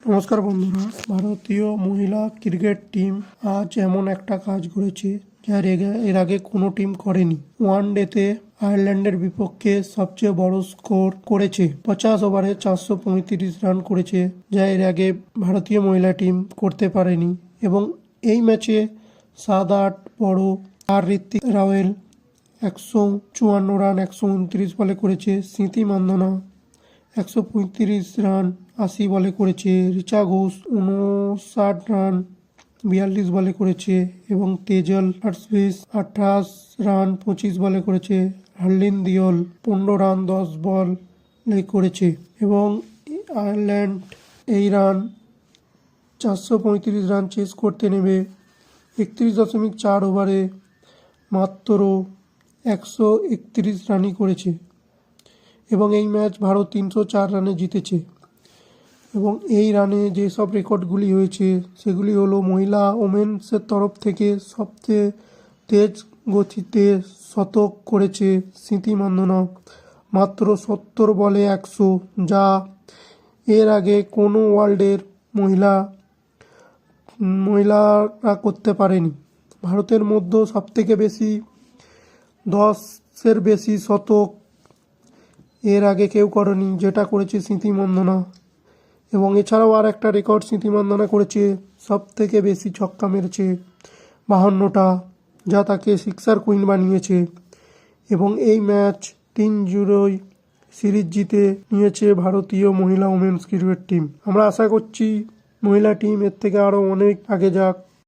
নমস্কার বন্ধুরা, ভারতীয় মহিলা ক্রিকেট টিম আজ এমন একটা কাজ করেছে যার এর আগে কোনো টিম করেনি। ওয়ানডেতে আয়ারল্যান্ডের বিপক্ষে সবচেয়ে বড় স্কোর করেছে। 50 ওভারে 435 রান করেছে, যা এর আগে ভারতীয় মহিলা টিম করতে পারেনি। এবং এই ম্যাচে 7-8 বড় আর ঋত্বিক রাওয়েল 154 রান 129 বলে করেছে। স্মৃতি মান্ধানা 135 রান 80 বলে করেছে। রিচা ঘোষ 59 রান 42 বলে করেছে এবং তেজল হার্সভিস 28 রান 25 বলে করেছে। হার্লিন দিওল 15 রান 10 বলে করেছে এবং আয়ারল্যান্ড এই রান 435 রান চেস করতে নেবে 31.4 ওভারে মাত্র 131 রানই করেছে এবং এই ম্যাচ ভারত 304 রানে জিতেছে। এবং এই রানে যেসব রেকর্ডগুলি হয়েছে সেগুলি হলো মহিলা ওমেন্সের তরফ থেকে সবচেয়ে তেজ গতিতে শতক করেছে স্মৃতি মান্ধানা, মাত্র 70 বলে 100, যা এর আগে কোনো ওয়ার্ল্ডের মহিলারা করতে পারেনি। ভারতের মধ্যে সবথেকে বেশি 10-এর বেশি শতক এর আগে কেউ করেনি, যেটা করেছে স্মৃতি মান্ধানা। এবং এছাড়াও আর একটা রেকর্ড স্মৃতি মান্ধানা করেছে, সব থেকে বেশি ছক্কা মেরেছে 52টা, যা তাকে সিক্সার কুইন বানিয়েছে। এবং এই ম্যাচ 3-0 সিরিজ জিতে নিয়েছে ভারতীয় মহিলা ওমেন্স ক্রিকেট টিম। আমরা আশা করছি মহিলা টিম এর থেকে আরও অনেক আগে যাক।